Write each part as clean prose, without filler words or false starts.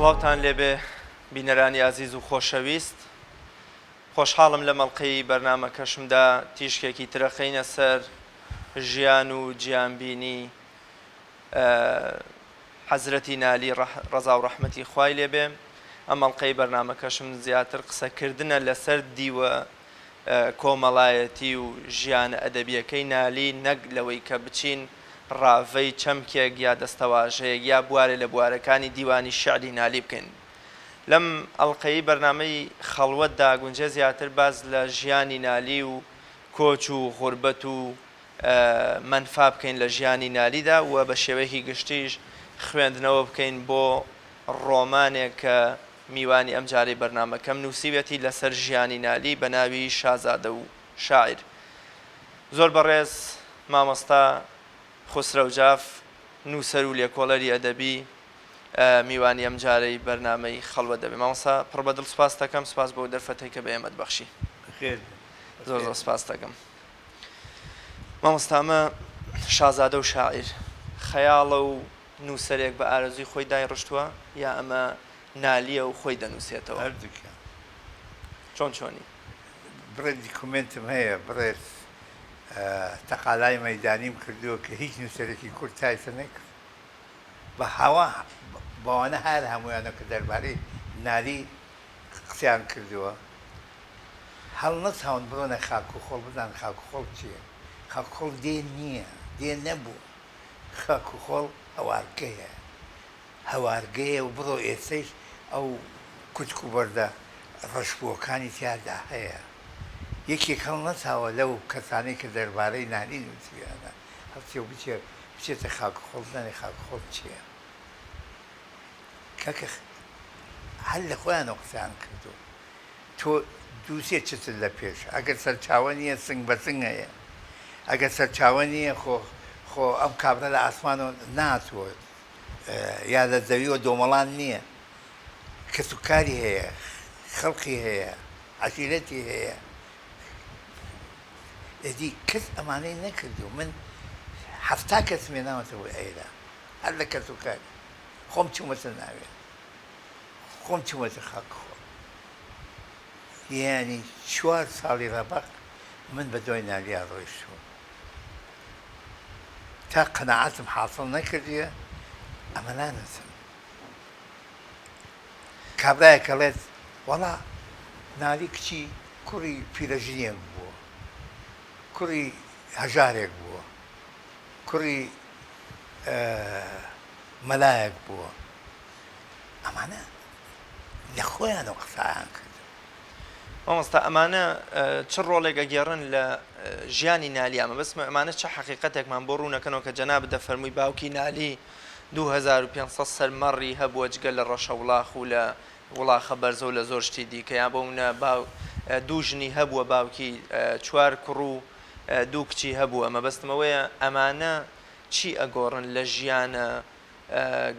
سڵاوتان لێبێ بینەرانی عەزیز و خۆشەویست، خۆشحاڵم لە مەڵقەی بەرنامەکەشمدا تیشکێکی ترەخەینە سەر ژیان و گیانبینی حەزرەتی نالی ڕەزا و ڕەحمەتی خوای لێبێ. ئەم مەڵقەی بەرنامەکەشم زیاتر قسەکردنە لەسەر دیوە کۆمەڵایەتی و ژیانە ئەدەبیەکەی نالی، نەک لەوەی کە بچین ڕاوەی چەمکێک یا دەستەواژەیەک یا بوارێ لە بوارەکانی دیوانی شعری نالی بکەین. لەم ئەڵلقەی بەرنامەی خەڵوەتدا گونجێ زیاتر باز لە ژیانی نالی و کۆچ و غوربەت و منفا بکەین لە ژیانی نالیدا و بە شێوەیەکی گشتیش خوێندنەوە بکەین بۆ ڕۆمانێک کە میوانی ئەم جارەی بەرنامەکەم نووسیوێتی لەسەر ژیانی نالی بە ناوی شازادە و شاعیر. زۆر بەڕێز مامۆستا خسرەوجاف، نووسەر و لێکۆڵەری ئەدەبی، میوانی ئەم جارەی بەرنامەی خەڵوەت دەبێ. مامۆستا پڕ بەدڵ سوپاس دەکەم، سوپاس بۆ دەرفەتەی کە بە ئێمەت بەخشی. زۆر زۆر سوپاس دەکەم. مامۆستا ئەمە شازادە و شاعیر خەیاڵە و نووسەرێک بە ئارەزوی خۆی دایڕشتووە یا ئەمە نالیە و خۆی دەنووسێتەوە؟ هەردووکە. چۆنی؟ بڕێ دیکومنتم هەیە، بڕێ تەقالای مەیدانیم کردووە کە هیچ نووسەرێکی کورد تایسە نەکرد بە هەوا بەوانە هەر هەمویانە کە دەربارەی نالی قسەیان کردووە. هەڵ نەچاون بڕۆنە خاک و خۆڵ بدان خاک و خۆڵ چییە؟ خاک و خۆڵ دێن نییە، دێن نەبوو. خاک و خۆڵ هەوارگەیە، هەوارگەیە و بڕۆ ئێستەیش ئەو کوچک و بەردە ڕەشبووەکانی تیادا هەیە. یەکێک هەڵ نەچاوە لەو کەسانەی کە دەربارەی نالی نووسیانە هەڵچێ و بچێتە خاک و خۆڵ زانێ خاک و خۆڵ چییە؟ کاکە هەر لە خۆیانەوە قسەیان کردو. تۆ دووسێ چتر لە پێش، ئەگەر سەرچاوە نییە سنگ بە سنگ هەیە، ئەگەر سەرچاوە نییە خۆ ئەم کابرا لە ئاسمانەوە ناتوە یا لە زەویەوە دۆمەڵان نییە. کەسوکاری هەیە، خەڵقی هەیە، عەشیرەتی هەیە. ئەدی کەس ئەمانەی نەکردو. من 70 کەس مێناوەتە بۆ ئێرە هەر لە کەسوکاری. خۆم چوومەتە ناوێ، خۆم چوومەتە خاک خۆ. یعنی 4 ساڵی ڕەبەق من بە دوای نالیا ڕۆیشتووە تا قەناعەتم حاصڵ نەکردیە ئەمە نانەسم. کابرایەک ئەڵێت وەڵا نالی کچی کوڕی پیرەژنێک بووە، کوڕی هەژارێک بووە، کوڕی مەلایەک بووە. ئەمانە لە خۆیانەوە قسەیان کرد. مامۆستا ئەمانە چ ڕۆڵێک ئەگێڕن لە ژیانی نالی؟ ئەمە بەسمە ئەمانە چه حەقیقەتێکمان بۆ ڕوونەکەنەوە کە جەناب دەفەرمووی باوکی نالی 2500 سەرمەڕی هەبووە جگە لە ڕەشە وڵاخ و لە وڵاخە بەرزە و لە زۆر شتی دیکە، یان بۆونە دوو ژنی هەبووە باوکی، 4 کوڕ و 2 کچی هەبووە. ئەمە بەستمەوەیە ئەمانە چی ئەگۆڕن لە ژیانە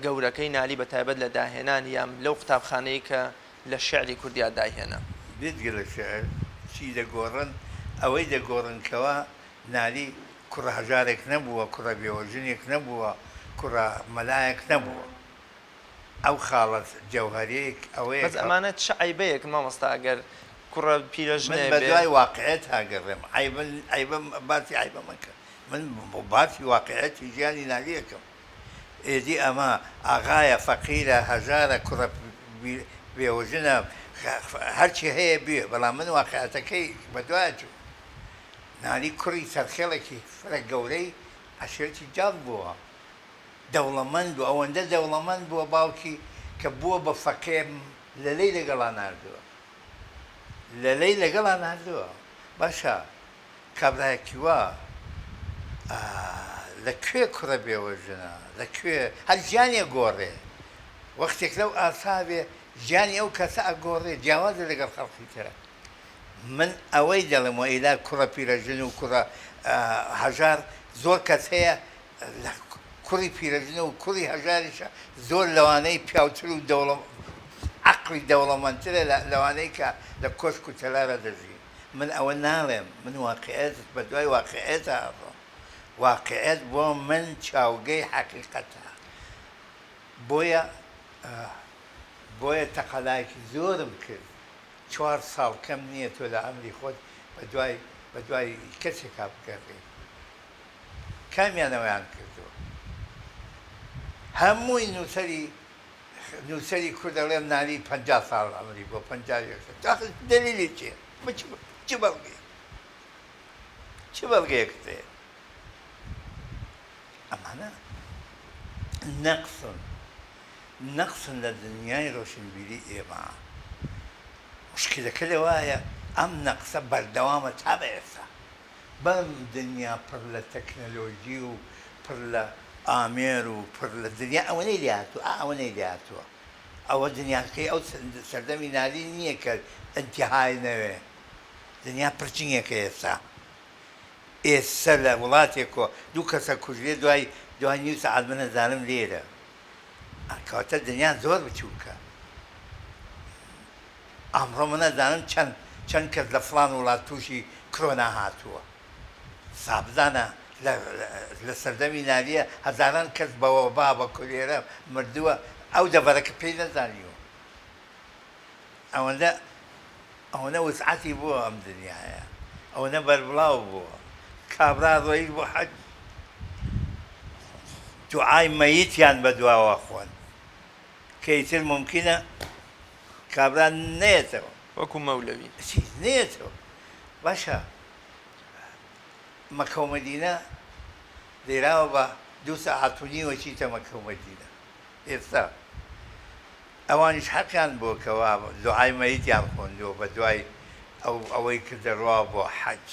گەورەکەی نالی بە تایبەت لە داهێنان یان لەو قوتابخانەی کە لە شعری کوردیا داهێنا؟ بێتگە لە شعر چی دەگۆڕن؟ ئەوەی دەگۆڕنکەوە نالی کوڕە هەژارێک نەبووە، کوڕە بێوەژنێک نەبووە، کوڕە مەلایەک نەبووە. ئەو خاڵەت جەوهەرەیەک ئەوەیە. بەس ئەمانە چ عیبەیەک مامۆستا ئەگەر کوڕە پیرەژنێ بە دوای واقعیت هاگەڕێم. عیبە باسی عیبە مەکە، من باسی واقعیەتی ژیانی نالیەکەم. ئێدی ئەمە ئاغایە، فەقیرە، هەژارە، کوڕە بێوەژنە، هەرچی هەیە بێ، بەڵام من واقعەتەکەی بە دوایە چوو. نالی کوڕی سەرخێڵێکی فرە گەورەی عەشیرەتی جاڵ بووە، دەوڵەمەند بوو، ئەوەندە دەوڵەمەند بووە باوکی کە بووە بە فەقێ لەلەی لەگەڵا ناردووە، لەلەی لەگەڵا ناردووە. باشە کابرایەکی وە لەکوێ کوڕە بێوەژنە، لەکوێ هەر ژیانیە گۆڕێ. وەختێک لەو ئاساوێ ژیانی ئەو کەسە ئەگۆڕێ، جیاوازە لەگەڵ خەڵقی ترە. من ئەوەی دەڵێم ئەیلا کوڕە پیرەژن و کوڕە هەژار زۆر کەس هەیە کوڕی پیرەژنە و کوڕی هەژاریشە زۆر لەوانەی پیاوتر و عەقڵی دەوڵەمەندترە لەوانەی کە لە کۆشک و تەلارە دەژی. من ئەوە ناڵێم، من واقعیت بە دوای واقعیت هاڕۆم. واقعیت بۆ من چاوگەی حەقیقەتە. بۆیە بۆیە تەقەلایەکی زۆرم کرد 4 ساڵ کەم نییە تۆ لە ئەمری خۆت بە دوای کەسێکا بگەڕێ کامیانەوەیان کردووە هەمووی نووسەری کورد دەڵێم نالی 50 ساڵ ئەمری بۆ 50 دلیلی چێ چ بەڵگێ چ بەڵگەیەک دێ ئەمانە نەقسن لە دنیای ڕۆشنبیری ئێمە مشکلەکە لەوایە ئەم نەقسە بەردەوامە تا بە ئێستا بەم دنیا پڕ لە تەکنەلۆژی و پڕ لە ئامێر و پڕ لە دنیا ئەوەنەی لێهاتووە ئەوە دنیاکەی ئەو سەردەمی نالی نییە کە ئەنتیهای نەوێ دنیا پرچینگێکە ئێستا لە وڵاتێکەوە دوو کەسە کوژرێ دوای نیو سەعات من نەزانم لێرە کەواتە دنیا زۆر بچووکە ئەمڕۆ من نەزانم چەند کەس لە فڵان وڵات تووشی کۆنا هاتووە سابزانە لە سەردەمی نالیە هەزاران کەس بەوە بە کولێرە مردووە ئەو دەبەرەکە پێی نەزانیوە ئەوەنە وسعەتی بووە ئەم دنیاە ئەوەنە بەربڵاو بووە کابرا ڕۆیی بۆ حەج دوعای مەیتیان بە دواوە خۆن کەیتر ممکنە کابرا نێتەوە وەکو مەولەوی نێتەوە باشە مەکە و مەدینە لێراوە بە 2 سەعات و نیوە چیتە مەکە و مەدینە ئێستا ئەوانیش حەقیان بۆ کەوا دوعای مەیتیان خوێندووە بە دوای ئەوەی کردەڕوا بۆ حەج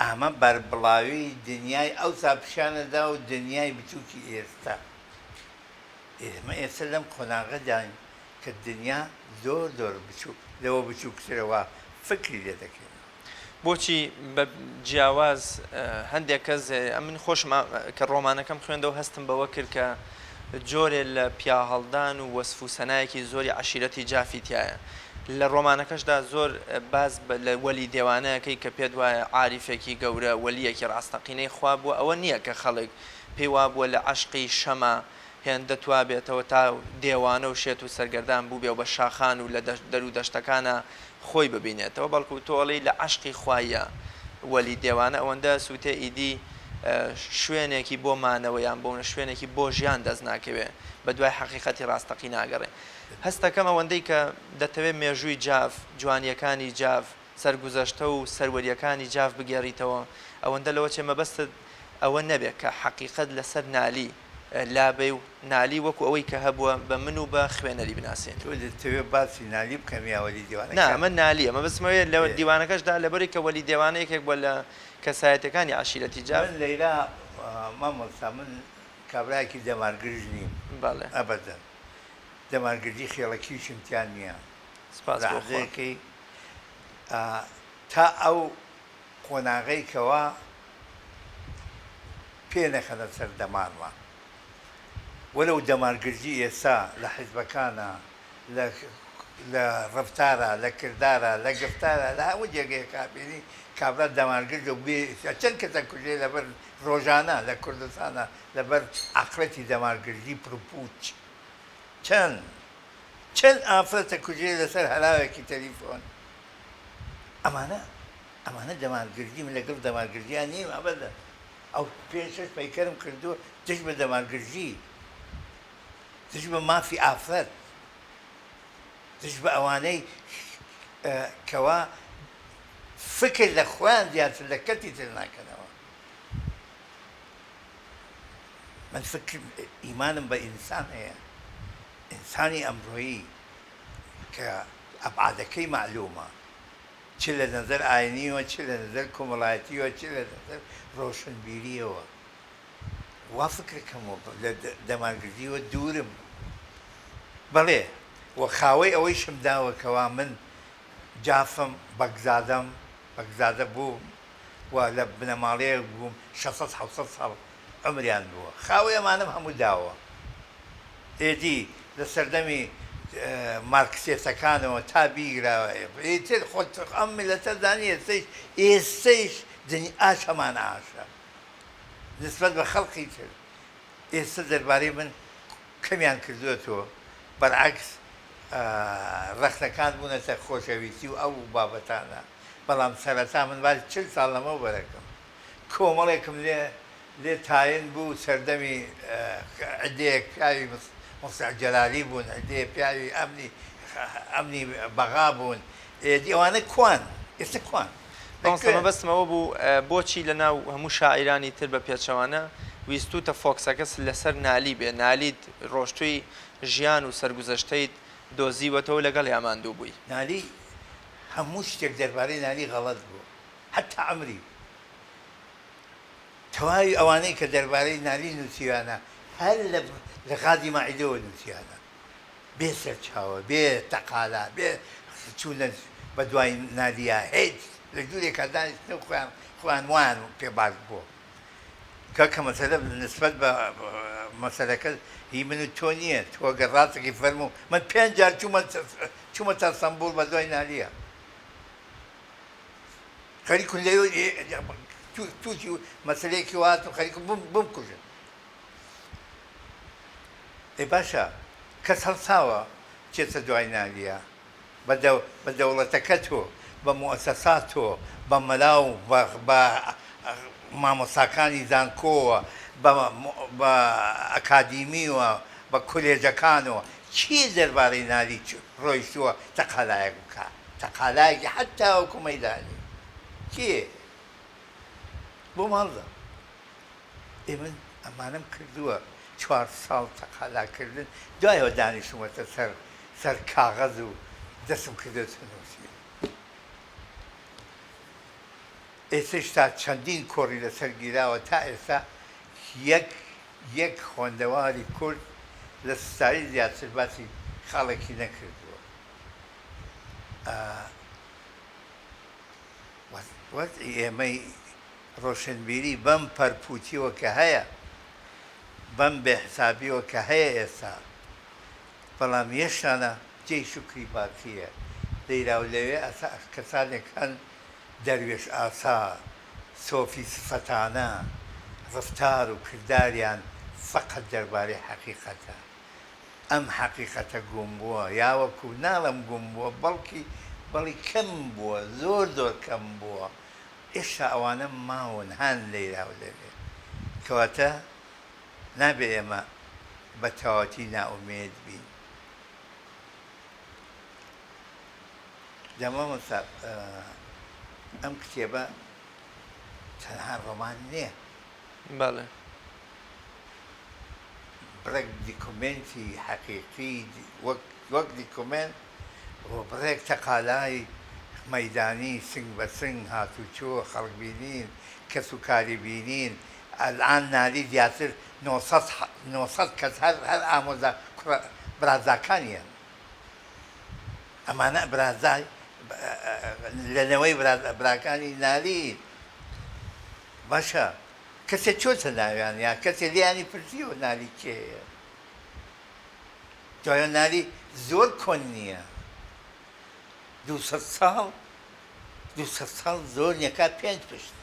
ئەمە بەربڵاوی دنیای ئەو ساپشانەدا و دنیای بچووکی ئێستا ئێمە ئێستا لەم قۆناغەداین کە دنیا زۆر بچوو لەوە بچووکترەوە فکری لێ دەکەین بۆچی بە جیاواز هەندێک کەس من خۆشم کە ڕۆمانەکەم خوێندەوە هەستم بەوە کرد کە جۆرێ لە پیا هەڵدان و وەسف و سەنایەکی زۆری عەشیرەتی جافی تایە لە ڕۆمانەکەشدا زۆر باز لە وەلی دێوانەکەی کە پێت وایە عاریفێکی گەورە وەلیەکی ڕاستەقینەی خوا بووە ئەوە نییە کە خەڵک پێی وا بووە لە عەشقی شەمە هێندە توا بێتەوە تا دێوانە و شێت و سەرگەردان بوو بێ و بە شاخان و لە دەرو دەشتەکانە خۆی ببینێتەوە بەڵکو تۆڵی لە عەشقی خوایە وەلی دێوانە ئەوەندە سووتێ ئیدی شوێنێکی بۆ مانەوەیان بۆنە شوێنێکی بۆ ژیان دەست ناکەوێ بە دوای حەقیقەتی ڕاستەقی ناگەڕێ هەستەکەم ئەوەندەی کە دەتەوێت مێژووی جاف جوانیەکانی جاف سەرگوزەشتە و سەروەریەکانی جاف بگێڕیتەوە ئەوەندە لەوە چێ مەبەستت ئەوە نەبێت کە حەقیقەت لەسەر نالی لابێ و نالی وەکو ئەوەی کە هەبووە بە من و بە خوێنەری بناسیێن دەتەوێت باسی نالی بکەم یا وەلی دیوانە نا ئەمە نالیە ئەمە بەسمەوەیە لە دیوانەکەشدا لەبەری کە وەلی دێوانەیەکێک بۆ لە کەسایەتەکانی عەشیرەتی جاف من لەیلا مامۆستا من کابرایەکی دەمارگرژ نیم بەڵێ ئەبەدەن دەمارگردی خێڵەکیش امتیان نییە ڕاحەکەی تا ئەو قۆناغەی کەوا پێ نەخەنە سەر دەمارمە وەلەو دەمارگرجی ئێستا لە حیزبەکانە لە ڕفتارە لە کردارە لە گفتارە لە هەموو جێگەیە کابینی کابرا دەمارگرد و چەند کەسە کوژێ لەبەر ڕۆژانە لە کوردستانە لەبەر عەقڵەتی دەمارگرجی پرپوچ چەند ئافرەتە کوژێ لەسەر هەلاوێکی تەلیفۆن ئەمانە دەمارگردی من لەگەڵ دەمارگردیان نیم ئەبەدە ئەو پێشش پەیکەرم کردووە دژ بە دەمارگرژی دژ بە مافی ئافرەت دژ بە ئەوانەی کەوا فکر لە خۆیان زیاتر لە کەتی تر ناکەنەوە من فکر ئیمانم بە ئینسان هەیە ئینسانی ئەمڕۆیی کە ئەبعادەکەی معلومە چ لە نەزەر ئاینیەوە چ لە نەزەر کۆمەڵایەتیەوە چ لە نەزەر ڕۆشنبیریەوە وا فکرەکەمەوە لە دەمارگردیەوە دوورم بەڵێ وە خاوەی ئەوەی شمداوەکەوا من جافم بەگزادە بووم و لە بنەماڵەیە بووم 600 ساڵ عمریان بووە خاوەی ئەمانم هەموو داوە ئێدی لە سەردەمی مارکسیستەکانەوە تا بیگراوە ئیتر خۆت ئەم میلەتە زانی ئێستەیش ئاش هەمان ئاشە نسبەت بە خەڵقی تر ئێستا دەربارەی من کەمیان کردووەتەوە بەرعەکس ڕەختەکان بوونەتە خۆشەویستی و ئەو بابەتانە بەڵام سەرەتا من باش 40 ساڵ لەمە بەرەکەم کۆمەڵێکم لێ تاین بوو سەردەمی عدەیەک پیاوی مستەعجەلالی بوون عدەیە پیاوی ئەمنی بەغا بوون ئێوانە کوان ئێستا کوان بەستمەوە بوو بۆچی لە ناو هەموو شاعیرانی تر بە پێچەوانە ویستوتە فۆکسەکەس لەسەر نالی بێ نالید ڕۆشتووی ژیان و سەرگوزەشتەیت دۆزیوەتەوە لەگەڵ یاماندوو بووی نالی هەموو شتێک دەربارەی نالی غەڵەت بوو حتا ئەمری تەواوی ئەوانەی کە دەربارەی نالی نووسیوانە هەر لە غادی ماعیدەوە نووسیانە بێ سەرچاوە بێ تەقالا بێ چوونە بە دوای نالیە هیچ لە جوورێکە دانیشتنە خۆیان وان پێ باش بووە کە مەسەلە نسبەت بە مەسەلەکە هی من و تۆ نییە تۆ گە ڕاستێکی فەرموو من 5 جار چوومە تا سەمبول بە دوای نالیە خەریکون لەوێ تووشی مەسلەیەکی وهات و خەریکم بمکوژن ئێ باشە کەس هەڵساوە چێتە دوای نالیە بە دەوڵەتەکە تۆ بە موەسەسات تۆ بە مەلاو بە مامۆستاکانی زانکۆوە بە ئەکادیمیوە بە کولێجەکانەوە چی دەربارەی نالی ڕۆیشتووە تەقالایەک بکە تەقالایەکی حتا وەکو مەیدانی کێ بۆ ماڵدا من ئەمانم کردووە 4 ساڵ تەقالاکردن دوایەوە دانیشتومەتە سەر کاغەز و دەستم کردوێتە نووسین ئێستش تا چەندین کۆڕی لەسەر گیراوە تا ئێستا یەک خوێندەواری کورد لە ستایی زیاتر باسی خاڵێکی نەکردووە وەزعی ئێمەی ڕۆشنبیری بەم پەرپوتیەوە کە هەیە بەم بێحسابیەوە کە هەیە ئێستا بەڵام یەشانە جێی شکری باکیە لەیرا و لەوێ کەسانێک هەن دەروێش ئاسا سۆفی سفەتانە ڕفتار و کرداریان فقط دەربارەی حەقیقەتە ئەم حەقیقەتە گوم بووە یاوەکو ناڵم گوم بووە بەڵی کەم بووە زۆر کەم بووە ئێشتا ئەوانە ماون هەن لەیرا و لەوێ کەواتە نابێ ئێمە بە تەواوەتی نائومێد بین دەمە ئەم کتێبە تەنها ڕۆمان نییە بەڵێ بڕێک دیکومنتی حەقیقی وەک دیکومنت بۆ بڕێک تەقالای مەیدانی سنگ بە سنگ هاتوچۆ خەڵک بینین کەس و کاری بینین ئەلان نالی دیاتر 900 کەس هەر ئامۆزا برازاکانیان ئەمانە برازای لەنەوەی براکانی نالی باشە کەسێک چۆتە ناویان یا کەسێک لیانی پرسیوە نالی کێیە دوایە نالی زۆر کۆن نییە 200 ساڵ زۆر نیەکات 5 پشت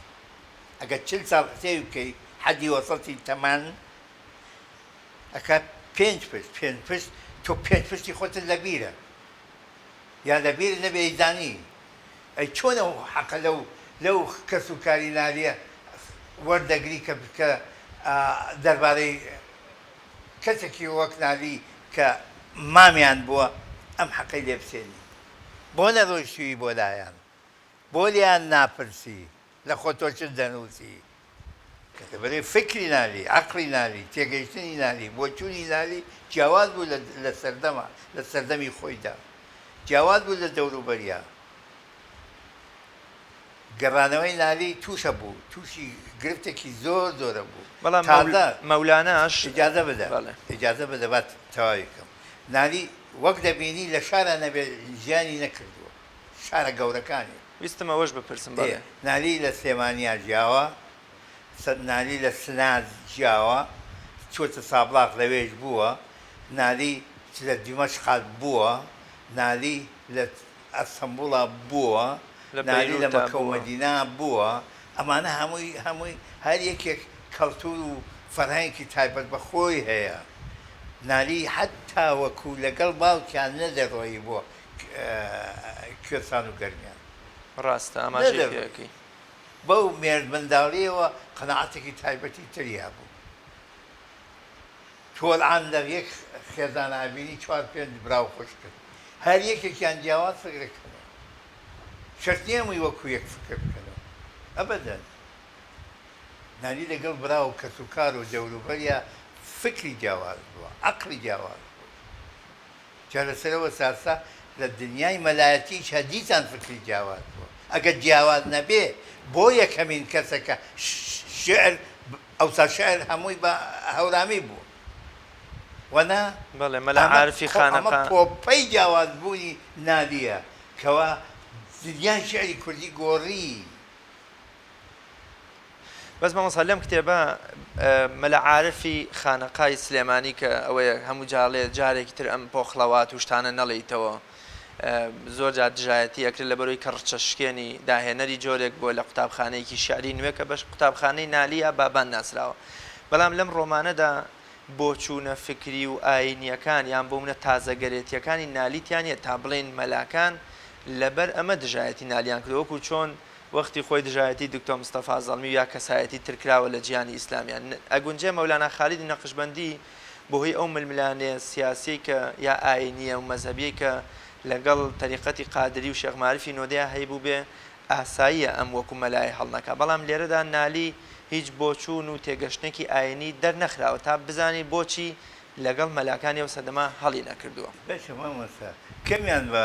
ئەگەر 40 ساڵ قسەی بکەی حەدی وەسەڵی تەمان ئەکات 5 پشت تۆ 5 پشتی خۆتت لە بیرە یا لە بیر نەبێ ئەیزانی ئەی چۆنە حەقە لەو کەس و کاری نالیە وەردەگری کە دەربارەی کەسێکی وەک نالی کە مامیان بووە ئەم حەقەی لێ بسێنی بۆ نەڕۆیشتووی بۆ لایەن بۆ لیان ناپرسی لە خۆ تۆ چ دەنووسی بەرەی فکری نالی عەقڵی نالی تێگەیشتنی نالی بۆچوونی نالی جیاواز بوو لە سەردەمی خۆیدا جیاواز بوو لە دەوروبەریە گەڕانەوەی نالی تووشە بوو تووشی گرفتێکی زۆرە بوو بەڵام مەولاناش ئیجازە بە دەبات تەواویکەم نالی وەک دەبینی لە شارە نەبێ ژیانی نەکردووە شارە گەورەکانی ویستم ئەوەش بپرسم بەڵێ نالی لە سلێمانیا ژیاوە نالی لە سناز ژیاوە چۆتە سابلاغ لەوێش بووە نالی لە دیمەشق بووە نالی لە ئەستەمبوڵە بووە نالی لە مەکە و مەدینە بووە ئەمانە هەمووی هەر یەکێک کەڵتور و فەرهەنگێکی تایبەت بە خۆی هەیە نالی حتا وەکو لەگەڵ باوکیان نەدەڕۆی بۆ کوێستان و گەرمیان ڕاستە ئاماژەی پێەکەی بەو مێرد منداڵیەوە قەناعەتێکی تایبەتی تریا بوو تۆڵعان لە یەک خێزان ئابینی 4-5 براو خۆش کرد هەر یەکێکیان جیاواز فکرەکەنەوە شەرت نییەمووی وەکو یەک فکر بکەنەوە ئەبەدەن نانی لەگەڵ برا و کەس و کار و دەوروبەریە فکری جیاواز بووە عەقڵی جیاواز بووە جا لەسەرەوە ساسا لە دنیای مەلایەتیش هەدیسان فکری جیاواز بووە ئەگەر جیاواز نەبێ بۆ یەکەمین کەسەکە شعر ئەوسا شعر هەمووی بە هەورامی بوو وەنا بەڵێ مەلا عارفی خانەقا ئەمە پۆپەی جیاوازبوونی نالیە کەوا دنیای شعری کوردی گۆڕی بەس مامۆستا لەم کتێبە مەلا عارفی خانەقای سلێمانی کە ئەوەیە هەموو جاڵێ جارێکی تر ئەم پۆخڵەوات و شتانە نەڵێیتەوە زۆر جار دژایەتی ئەکرێت لەبەرەوەی کە ڕچەشکێنی داهێنەری جۆرێک بۆ لە قوتابخانەیەکی شعری نوێ کە بەش قوتابخانەی نالیە بابان ناسراوە بەڵام لەم ڕۆمانەدا بۆچوونە فکری و ئاینیەکان یان بۆونە تازەگەرێتیەکانی نالیتیانە تا بڵێن مەلاکان لەبەر ئەمە دژایەتی نالیان کردوەکو چۆن وەختی خۆی دژایەتی دکتۆر مستەفا زەڵمی یا کەسایەتی ترکراوە لە جیانی ئیسلامیان ئەگونجێ مەولانا خالیدی نەقشبەندی بۆهۆی ئەو ململانێ سیاسی کە یا ئاینیە و مەزهبیە کە لەگەڵ تەریقەتی قادری و شێخ ماریفی نۆدەیە هەیبوو بێ ئاساییە ئەم وەکو مەلای هەڵنەکە بەڵام لێرەدا نالی هیچ بۆچوون و تێگەشتێکی ئاینی دەرنەخراوە تا بزانی بۆچی لەگەڵ مەلاکانی ئەو سەدەما هەڵی نەکردووە بەشە مامۆستا کەمیان بە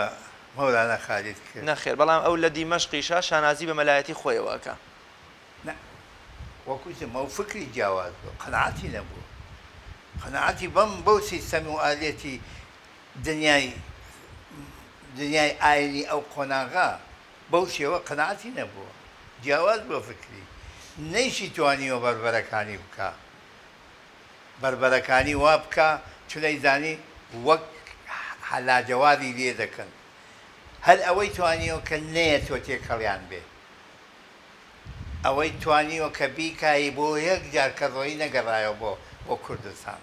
مەولانا خالید کرد نەخێر بەڵام ئەو لە دیمەشقیشا شانازی بە مەلایەتی خۆیەوەکە وەکوتم ئەو فکری جیاواز بوو قەناعەتی نەبوو قەناعەتی بەم بەو سیستەمی و ئالێتی دنیای ئاینی ئەو قۆناغا بەو شێوە قەناعەتی نەبووە جیاواز بۆ فکری نەیشی توانیوە بربەرەکانی بکە بربەرەکانی وا بکە چونەی زانی وەک حەلاجەوادی لێ دەکەن هەر ئەوەی توانیوە کە نەیە تۆ تێکەڵیان بێ ئەوەی توانیوە کە بیکایی بۆ یەک جار کە ڕۆیی نەگەڕایەوە بۆ کوردستان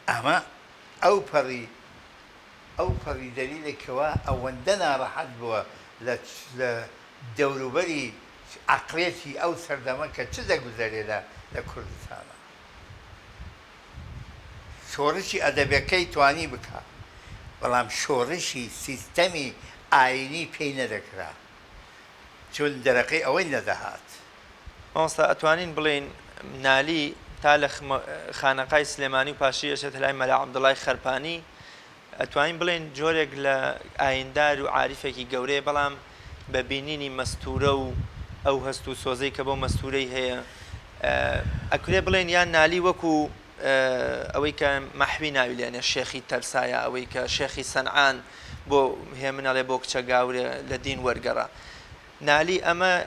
ئەمە ئەو پەڕی دەلیلێکەوە ئەوەندە ناڕەحەت بووە لە دەوروبەری عەقڵێتی ئەو سەردەمە کە چ دەگوزەرێ لە کوردستانە شۆڕشی ئەدەبیەکەی توانی بکە بەڵام شۆڕشی سیستەمی ئاینی پێی نەدەکرا چون دەرەقەی ئەوەی نەدەهات مامۆستا ئەتوانین بڵێن نالی تا لە خانەقای سلێمانی و پاشی ئەچێتە لای مەلا عەبدوڵای خەرپانی ئەتوانین بڵێن جۆرێک لە ئایندار و عاریفێکی گەورەیە بەڵام بە بینینی مەستورە و ئەو هەست و سۆزەی کە بۆ مەستورەی هەیە ئەکرێ بڵێن یان نالی وەکو ئەوەی کە مەحوی ناویلێنێ شێخی تەرسایە ئەوەی کە شێخی سەنعان بۆ هێمنەڵێ بۆ کچە گاورێ لە دین وەرگەڕا نالی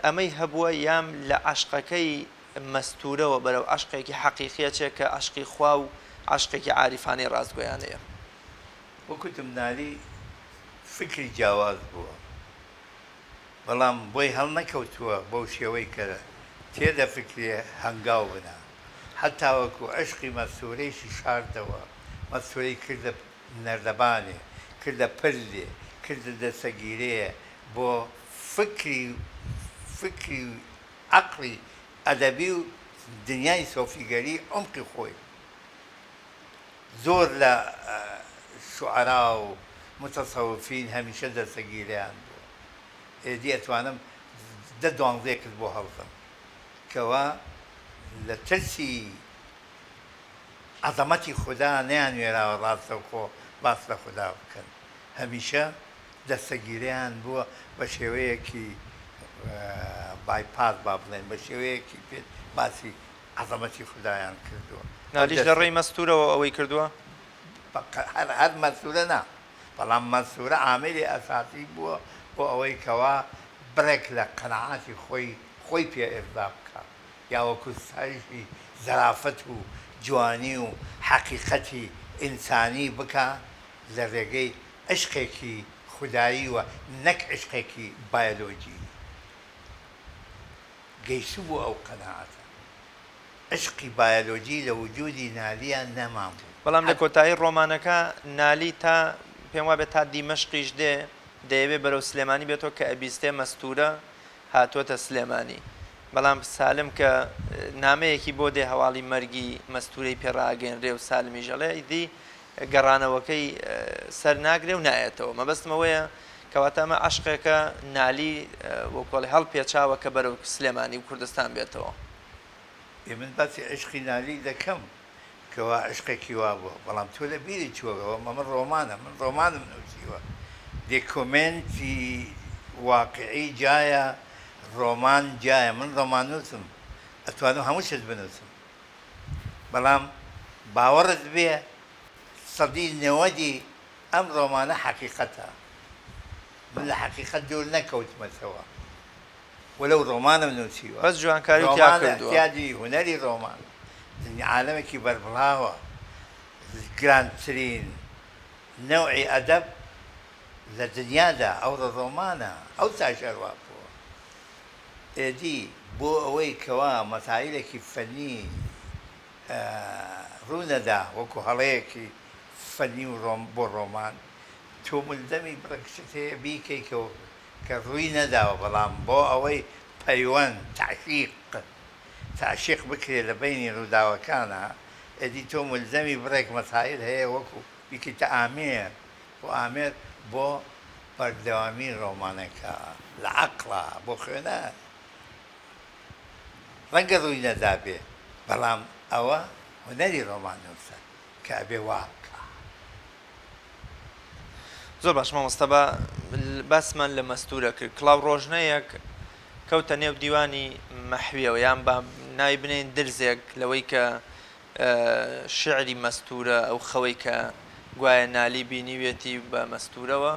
ئەمەی هەبووە یام لە عەشقەکەی مەستورەوە بەرەو عەشقێکی حەقیقیە چێک کە عەشقی خوا و عەشقێکی عاریفانەی ڕاستگۆیانەیە وەکوتم نالی فکری جیاواز بووە بەڵام بۆی هەڵ نەکەوتووە بەو شێوەی کە تێدە فکری هەنگاو بنا حتا وەکو عشقی مەستورەیشی شاردەوە مەستورەی کردە نەردەبانێ کردە پردێ کردە دەسەگیرەیە بۆ فکری عەقڵی ئەدەبی و دنیای سۆفیگەری عمقی خۆی زۆر لە شوعەرا و متەسەوفین هەمیشە دەسەگیریان بووە ئێدی ئەتوانم 10-12 کرد بۆ هەڵزم کەوا لە ترسی عەزەمەتی خوددا نەیانوێراوە ڕاستەوخۆ باس لە خوددا بکەن هەمیشە دەستەگیریان بووە بە شێوەیەکی بایپاس با بڵێن بە شێوەیەکی پێت باسی عەزەمەتی خوددایان کردووە نالیش لە ڕێی مەستورەوە ئەوەی کردووە هەر مەسوورە نا بەڵام مەسوورە عاملی ئەساسی بووە بۆ ئەوەی کەوا بڕێک لە قەناعەتی خۆی پێ ئێردا بکە یا وەکو ستایشی زەرافەت و جوانی و حەقیقەتی ئینسانی بکە لە ڕێگەی عشقێکی خودایی وە نەک عشقێکی بایۆلۆجی گەیشتوو بوو ئەو قەناعەتە عشقی بایۆلۆجی لە وجودی نالیان نەمابوو بەڵام لە کۆتایی ڕۆمانەکە نالی تا پێم وابێت تا دیمەشقیش دەیەوێت بەرەو سلێمانی بێتەوە کە ئەبیستێ مەستورە هاتوۆتە سلێمانی. بەڵام سالم کە نامەیەکی بۆ دێ هەواڵی مەرگی مەستورەی پێڕاگەێنرێ و سالمی ژەڵێ ئیدی گەڕانەوەکەی سەر ناگرێ و نایەتەوە. مەبەستمەوەیە کەواتە ئەمە عەشقێکە نالی وەکۆڵی هەڵپێچاوە کە بەرەو سلێمانی و کوردستان بێتەوە. من باسی عشقی نالی دەکەم کەوا عشقێکی وا بووە، بەڵام تۆ لە بیری چووەوە من ڕۆمانم نووسیوە، دێکۆمنتی واقعی جایە، ڕۆمان جایە. من ڕۆمان نووسم ئەتوانم هەموو شت بنووسم، بەڵام باوەڕت بێ 90% ئەم ڕۆمانە حەقیقەتە. من لە حەقیقەت دوور نەکەوتمەتەوە وەلەو ڕۆمانم نووسیوە. بەس جوانکاری تیا کردووە. احتیاجی هونەری ڕۆمان عالمێکی بەربڵاوە، گرانترین نەوعی ئەدەب لە دنیادا ئەو ڕۆمانە، ئەو تاشەروا بووە. ئێدی بۆ ئەوەی کەوا مەسایلێکی فەنی ڕوونەدا وەکو هەڵەیەکی فەنی و بۆ ڕۆمان، تۆ ملزەمی بڕکشت هەیە بیکەیتەوە کە ڕووی نەداوە، بەڵام بۆ ئەوەی پەیوەند تعشیق بکرێت لە بینی ڕووداوەکانە، ئەدی تۆ ملزەمی بڕێک مەسایل هەیە وەکو بیکەیتە ئامێر و ئامێر بۆ بەردەوامی ڕۆمانەکە لە عەقڵە بۆ خوێنان. ڕەنگە ڕووی نەدابێ، بەڵام ئەوە هونەری ڕۆمان نووسە کە ئەبێ واقع. زۆر باش مامۆستا باسمان لە مەستورە کرد. کڵاو ڕۆژنەیەک کەوتە نێو دیوانی مەحویەوە، یان با ناوی بنێن درزێک لەوەی کە شعری مەستورە، ئەو خەوەی کە گوایە نالی بینیوێتی بە مەستورەوە،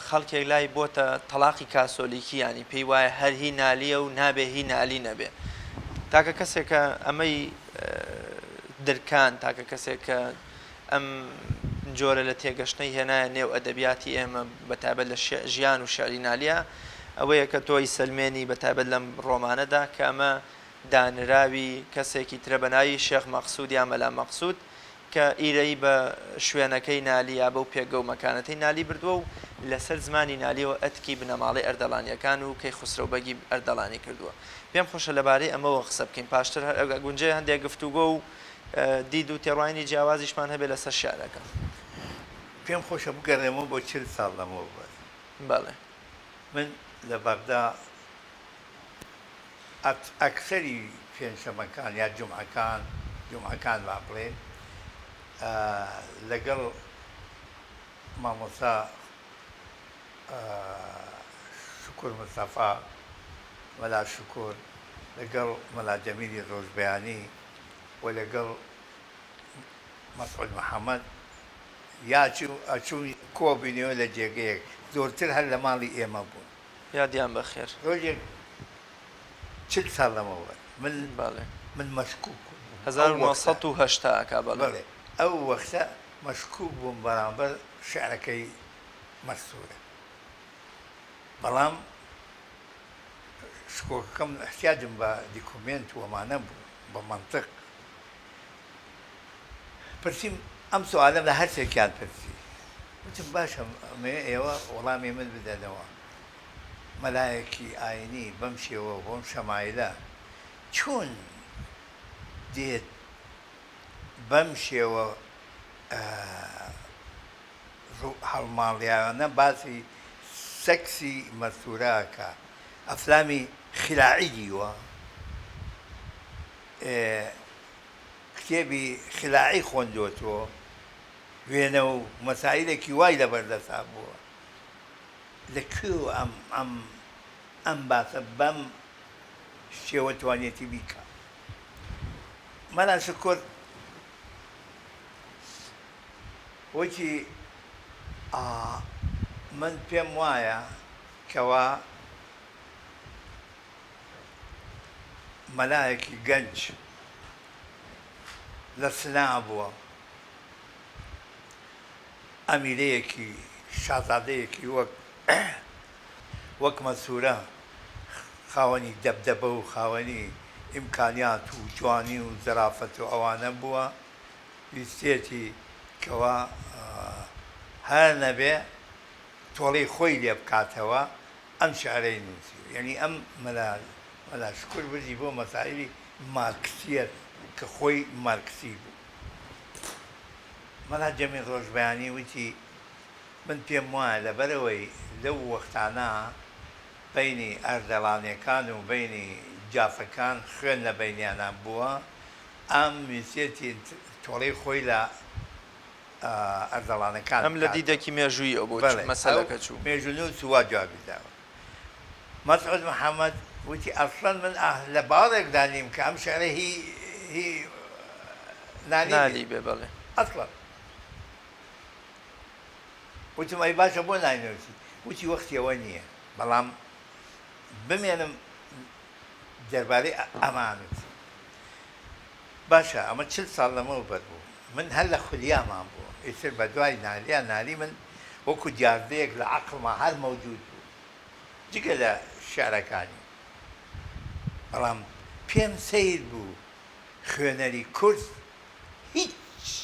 خەڵکێک لای بۆتە تەلاقی کاسۆلیکی، ینی پێی وایە هەر هی نالیە و نابێ هی نالی نەبێ. تاکە کەسێکە ئەمەی درکان، تاکە کەسێکە ئەم جۆرە لە تێگەشتنەی هێنایە نێو ئەدەبیاتی ئێمە بەتایبەت لە ژیان و شعری نالیە، ئەوەیە کە تۆی سلمێنی بەتایبەت لەم ڕۆمانەدا کە ئەمە دانراوی کەسێکی ترە بە ناوی شێخ مەقسوود یا مەلا مەقسوود کە ئیرەی بە شوێنەکەی نالی یا بەو پێگە و مەکانەتەی نالی بردووە و لەسەر زمانی نالیەوە ئەتکی بنەماڵی ئەردەڵانیەکان و کەی خوسرەوبەگی ئەردەڵانی کردووە. پێم خۆشە لەبارەی ئەمەوە قسە بکەین، پاشتر گونجەی هەندێک گفتوگۆ و دید و تێڕوانی جیاوازیشمان هەبێ لەسەر شارەکە. پێم خۆشە بگەڕێمەوە بۆ 40 ساڵ لەمەوە بەس. بەڵێ من لە بەغدا ئەکسەری پێنجشەمەکان یا جومعەکان با بڵێن لەگەڵ مامۆستا شکور مستەفا، مەلا شکور، لەگەڵ مەلا جەمیلی ڕۆژبەیانی و لەگەڵ مەسعود محەممەد ئەچوو کۆبینەوە لە جێگەیەک، زۆرتر هەر لە ماڵی ئێمە بوون. یادیان بەخێر. ڕۆژێک 40 ساڵ لەمەوە من مەشکوک 1980 کا بەڵێ ئەو وەختە مەشکوک بووم بەرامبەر شعرەکەی مەستورە، بەڵام شکۆکەکەم احتیاجم بە دیکۆمنت وەمانە بوو بە مەنطق. پرسییم ئەم سوالەم لە هەرسێکیان پرسی، وتم باشە ئێوە وەڵامی من بدەنەوە، مەلایەکی ئاینی بەم شێوە بۆم شەمایلە چۆن دێت بەم شێوە هەڵماڵیانە باسی سەکسی مەستوراکە، ئەفلامی خلاعی دیوە، کتێبی خلاعی خوێندووەتەوە، وێنە و مەسایلێکی وای لەبەردەسا بووە، لەکوێوە ئەم باسە بەم شێوە توانێتی بیکە. مەلا شکر وەکی من پێم وایە کەوا مەلایەکی گەنج لە سنا بووە، ئەمیرەیەکی شازادەیەکی وەک مەسوورە، خاوەنی دەبدەبە و خاوەنی ئیمکانیات و جوانی و زەرافەت و ئەوانە بووە، ویستێتی کەوا هەر نەبێ تۆڵەی خۆی لێ بکاتەوە ئەم شعرەی نووسی یعنی ئەم مەلا شکر بردی بۆ مەسائلی مارکسیەت کە خۆی مارکسی بوو مەلا جەمی ڕۆژبەیانی وتی من پێم وایە لەبەرەوەی لەو وەختانە بینی ئەردەڵانیەکان و بینی جافەکان خوێن لە بینیانان بووە ئەم ویستێتی تۆڵەی خۆی لە ئەردەڵانەکان ئەم لە دیدەکی مێژووی ئەو بۆ مەسەلەکە چوو مێژونوت سووا جوابی داوە مەسعود محەممەد وتی ئەسڵەن من لە باڵێکدا نیم کە ئەم شعرە هی نالی بێ بەڵێ ئەسڵەن وتم ئەی باشە بۆ ناینەوتی وتی وەختیەوە نییە بەڵام بمێنم دەربارەی ئەمانت باشە ئەمە 40 ساڵ لەمەوە بەربوو من هەر لە خولیامان بوو ئیتر بە دوای نالیان نالی من وەکو دیاردەیەک لە عەقڵما هەر مەوجود بوو جگە لە شعرەکانی بەڵام پێم سەیر بوو خوێنەری کورد هیچ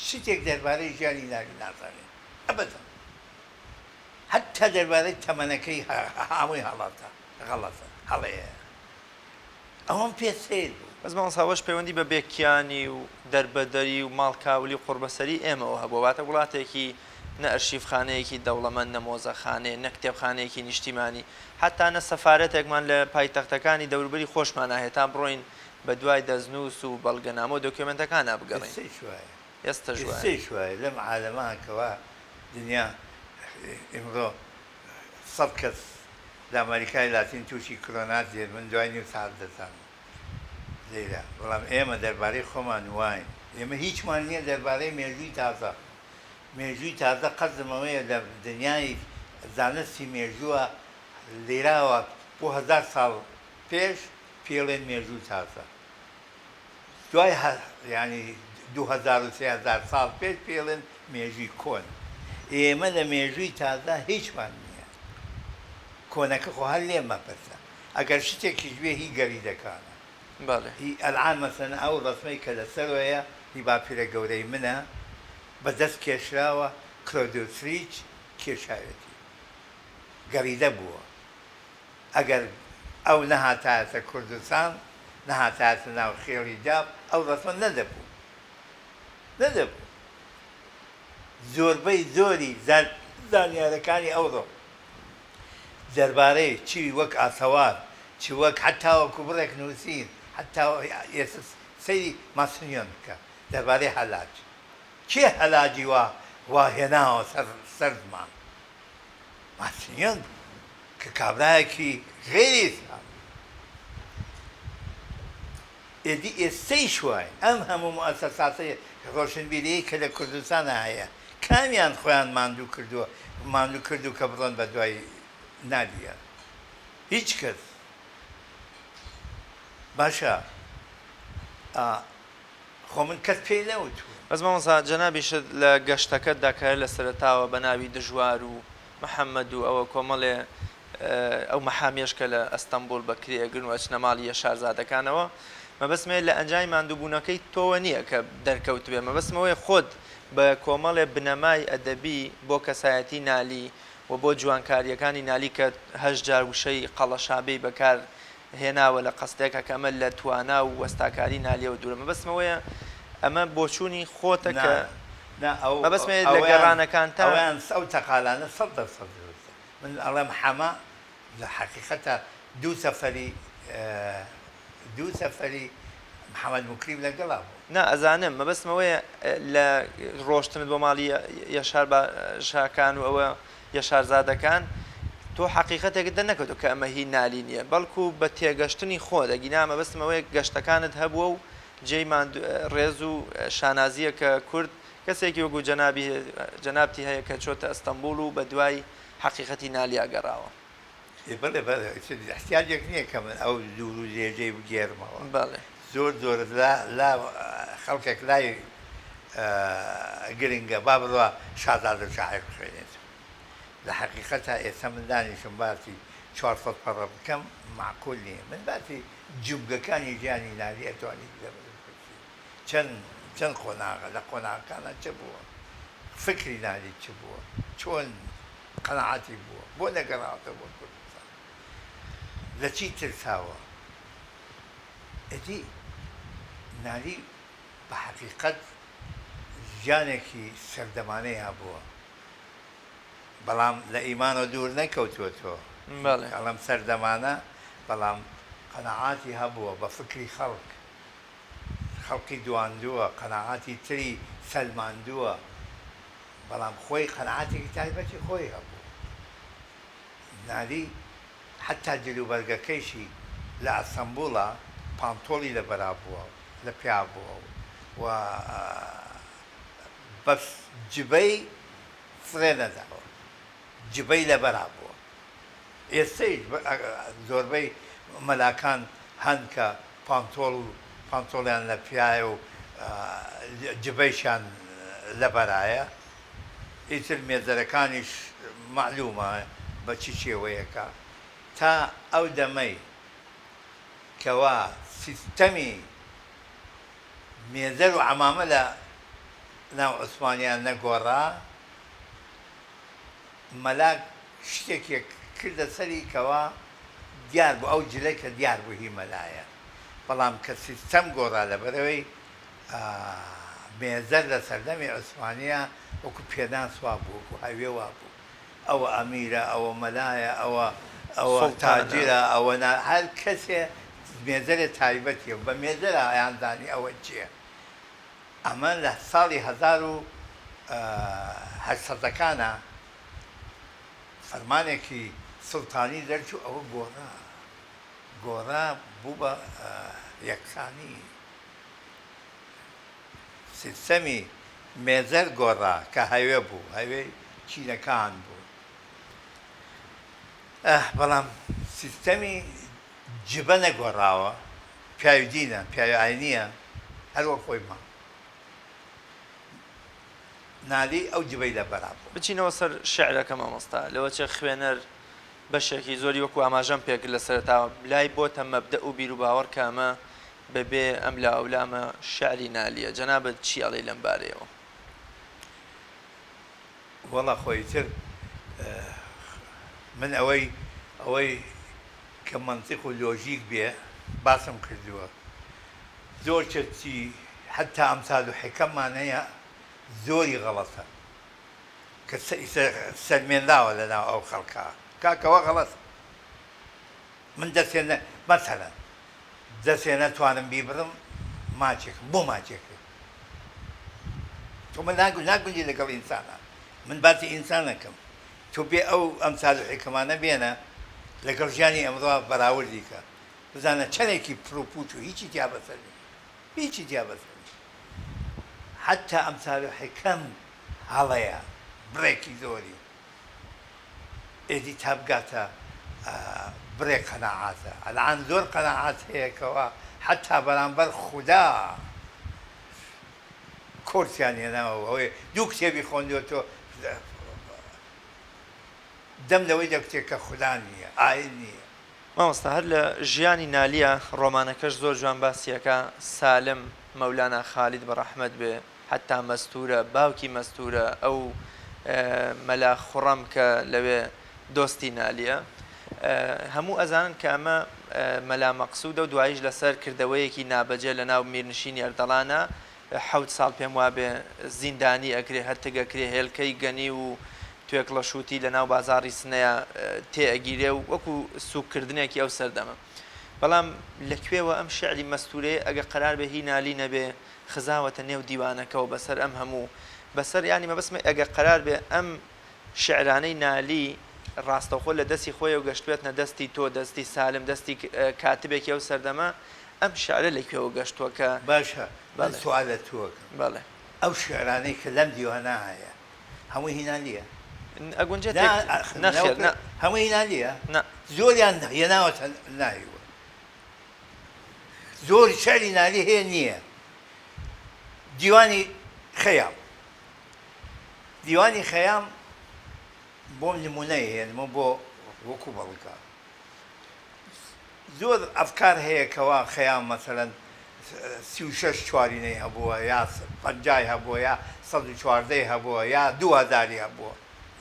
شتێک دەربارەی ژیانی نالی نازانێت ئەبەدەن حتا دەربارەی تەمەنەکەی هەمووی غەڵەتە هەڵەیە ئەوەم پێ سەیر بوو بەس مامۆستاوەش پەیوەندی بە بێکیانی و دەربەدەری و ماڵکاولی و قوربەسەری ئێمەوە هەبوو واتە وڵاتێکی نە ئەرشیفخانەیەکی دەوڵەمەند نە مۆزەخانەیە نە کتێبخانەیەکی نیشتیمانی حتا نە سەفارەتێکمان لە پایتەختەکانی دەوروبەری خۆشمان هەیە تا بڕۆین بە دوای دەستنووس و بەڵگەنامە و دۆکیومنتەکان بگەڕین ئێستا شوایە لەم عالەمانکەوە دنیا ئمڕۆ 100 کەس لە ئەمریکای لاتین تووشی کۆرۆنات دێت من دوای نیو ساعت دەزانم لێرە بەڵام ئێمە دەربارەی خۆمان واین ئێمە هیچمان نییە دەربارەی مێژووی تازە مێژووی تازە قەزمەوەیە لە دنیای زانستی مێژووە لێراوە بۆ 1000 ساڵ پێش پێڵێن مێژوو تازە دوای ینی 2000 ساڵ پێش پێڵێن مێژووی کۆن ئێمە لە مێژووی تازە هیچمان نییە کۆنەکە خۆ هەر لێ مەپرسە ئەگەر شتێکیش بێ هی گەریدەکانە هی ئەلعان مەسەن ئەو ڕسمەی کە لەسەرەیە هی باپیرە گەورەی منە بەدەست کێشراوە کلۆدۆفریچ کێشاوێتی گەریدە بووە ئەگەر ئەو نەهاتایەتە کوردستان نەهاتایەتە ناو خێڵی داب ئەو ڕسمە نەدەبوو زۆربەی زۆری زانیارەکانی ئەوڕۆ دەربارەی چی وەک ئاسەوار چی وەک حتاوەکو بڕێک نووسین حتا ئێستا سەیری ماسنیۆن بکە دەربارەی هەلاج کێ هەلاجی وا هێناوە سەر زمان ماسنیۆن کە کابرایەکی غێری ئیسلام ئێدی ئێستەی شوای ئەم هەموو مؤسساتەی ڕۆشنبیریی کە لە کوردستانە هەیە کامیان خۆیان ماندوو کردو کە بڕۆن بە دوای نادیە هیچ کەس باشە خۆ من کەس پێی نەوتوە بەس مامۆستا جەنابیشت لە گەشتەکەتدا کە لە سەرەتاوە بە ناوی دژوار و محەممەد و ئەوە کۆمەڵێ ئەو مەحامێش کە لە ئەستەمبول بەکرێگرن و ئەچنە ماڵی شارزادەکانەوە مەبەستمێ لە ئەنجای ماندووبوونەکەی تۆوە نییە کە دەرکەوتبێ مەبەستمەوەی خۆت بە کۆمەڵێ بنەمای ئەدەبی بۆ کەسایەتی نالی و بۆ جوانکاریەکانی نالی کە هەژجار وشەی قەڵەشابەی بەکار هێناوە لە قەستێکە کە ئەمە لە توانا و وەستاکاری نالیەوە دوورە مەبەستمەوەیە ئەمە بۆچوونی خۆتە کە مەبەستمێ لە گەڕانەکان تا ئەو تەقالانە 100% من ئەڵێم حەما لە حەقیقەتە دوو سەفەری محەممەد موکریم لەگەڵا بوو نا ئەزانم مەبەستمەوەیە لە ڕۆشتنت بۆ ماڵی یەشار شاکان و ئەوە یەشارزادەکان تۆ حەقیقەتێکت دەنەکەوتو کە ئەمە هی نالی نییە بەڵکو بە تێگەشتنی خۆ دەگینا مەبەستمەوەی گەشتەکانت هەبووە و جێی ڕێز و شانازیە کە کورد کەسێکی وەکو جەنابتی هەیە کە چۆتە ئەستەمبول و بە دوای حەقیقەتی نالی ئەگەڕاوە بڵێ احتیاجێک نییە کە من ئەو دوور و جێژەی بگێرمەوە بەڵێ زۆر لا خەڵکێک لای گرنگە با بڕوە شازادە شاعر بخوێنێت لە حەقیقەتە ئێستا من دانیشم باسی 400 پەڕە بکەم معقول نییە من باسی جوبگەکانی ژیانی نالی ئەتوانی چەند چەند قۆناغە لە قۆناغەکانە چ بووە فکری نالی چ بووە چۆن قەنەعەتی بووە بۆ نەگەڕاوەتە بۆ کوردستان لە چی ترساوە ئەدی نالی بە حەقیقەت ژیانێکی سەردەمانەی هەبووە بەڵام لە ئیمانە دوور نەکەوتووەتەوە ئەڵەم سەردەمانە بەڵام قەنەعاتی هەبووە بە فکری خەڵکی دواندووە قەنەعاتی تری سەلماندووە بەڵام خۆی قەنەعاتێکی تایبەتی خۆی هەبوو نالی حتا جلوبەرگەکەیشی لە ئەستەمبوڵە پانتۆڵی لە بەرا بووە لە پیا بووە و بەس جبەی فرێ نەداوە جبەی لە بەرا بووە ئێستەیش زۆربەی مەلاکان هەن کە پانتۆڵیان لە پیایە و جبەیشان لە بەرایە ئیتر مێزەرەکانیش معلومە بە چی شێوەیەکە تا ئەو دەمەی کەوا سیستەمی مێزەر و عەمامە لە ناو عوسمانیان نەگۆڕا مەلاک شتێکێک کردە سەری کەوا دیار بوو ئەو جلەی کە دیار بوو هی مەلایە بەڵام کە سیستەم گۆڕا لەبەرەوەی مێزەر لە سەردەمی عوسمانیە وەکو پێدان سوا بوو وەکو هەوێ وا بوو ئەوە ئەمیرە ئەوە مەلایە ئەوە تاجرە ئەوە هەر کەسێ مێزەرێ تایبەتیە بە مێزەرە ئەیاندانی ئەوە چییە ئەمە لە ساڵی 1800ەکانە فەرمانێکی سوڵتانی دەرچوو ئەوە گۆڕا بوو بە یەکسانی سیستەمی مێزەر گۆڕا کە هەوێ بوو هەوێ چینەکان بوو بەڵام سیستەمی جبە نەگۆڕاوە پیاوی دینە پیاوی ئاینیە هەروە خۆی ما نالی ئەو جبەی لە بەرا بوو بچینەوە سەر شعرەکە مامۆستا لەوە چێ خوێنەر بەشێکی زۆری وەکو ئاماژەم پێکرد لە سەرەتاوە لای بۆتە مەبدە و بیر و باوەڕ کامە بەبێ ئەم لا ئەولامە شعری نالیە جەنابەت چی ئەڵێ لەم بارەیەوە وەڵا خۆی تر من ئەوەی کە منطق و لۆژیک بێ باسم کردووە زۆر چەتی حتا ئەمسال و حکەممان هەیە زۆری غەڵەتە کە سەرمێنراوە لەناو ئەو خەڵکە کاکەوە غەڵەت من دەستێنە مەسەلەن دەستێ نەتوانم بیبڕم ماچێکم بۆ ماچێکم تۆ من ناگونجی لەگەڵ ئینسانە من باسی ئینسانەکەم تۆ بێ ئەو ئەمسال و حکەمانە بێنە لەگەڵ ژیانی ئەمڕۆ بەراوردی کە بزانە چەندێکی پرۆپوت و هیچی تیا بەسەر هیچی تیا بەسەر حتا ئەمسال و حکەم هەڵەیە بڕێکی زۆری ئێدی تا بگاتە بڕێ قەناعاتە ئەلان زۆر قەناعات هەیەکەوە حتا بەرامبەر خودا کۆرسیان هێناوە ئەوەی دوو کتێبی خۆندوێتەوە دەم لەوەی دەکتێت کە خودا نییە ئاین نییە مامۆستا هەر لە ژیانی نالیە ڕۆمانەکەش زۆر جوان باسیەکە سالم مەولانا خالید بەڕەحمەت بێ حتا مەستورە باوکی مەستورە ئەو مەلا خوڕەم کە لەوێ دۆستی نالیە هەموو ئەزانن کە ئەمە مەلا مەقسوودە و دواییش لەسەر کردەوەیەکی نابەجێ لە ناو میرنشینی ئەردەڵانە 7 ساڵ پێم وابێ زیندانی ئەکرێ هەرتەگەکرێ هێلکەی گەنی و توێک لە شووتی لە ناو بازاڕی سنەیە تێئەگیرێ و وەکو سوکردنێکی ئەو سەردەمە بەڵام لەکوێوە ئەم شعری مەستورەیە ئەگە قەرار بە هی نالی نەبێ خزاوەتە نێو دیوانەکەەوە بەسەر ئەم هەموو بەسەر ینی مەبەسمە ئەگە قەرار بێ ئەم شعرانەی نالی ڕاستەوخۆ لە دەستی خۆی و گەشتوێتنە دەستی تۆ دەستی سالم دەستی کاتبێکی ئەو سەردەمە ئەم شعرە لەکوێوە گەشتووە کە باشە سوالە تۆکە بەڵێ ئەو شعرانەی کە لەم دیوانە هەیە هەمووی هینالیە ئەگونجێت هەمووی هینالیە زۆریان هێناوەتە ناویوە زۆری شعری نالی هەیە نییە دیوانی خەیام بۆ نمونەی هێنمە بۆ وەکو بەڵکە زۆر ئەفکار هەیە کەوا خەیام مەسەلەن 36 چوارینەی هەبووە یا 50 هەبووە یا 114 هەبووە یا 2000 هەبووە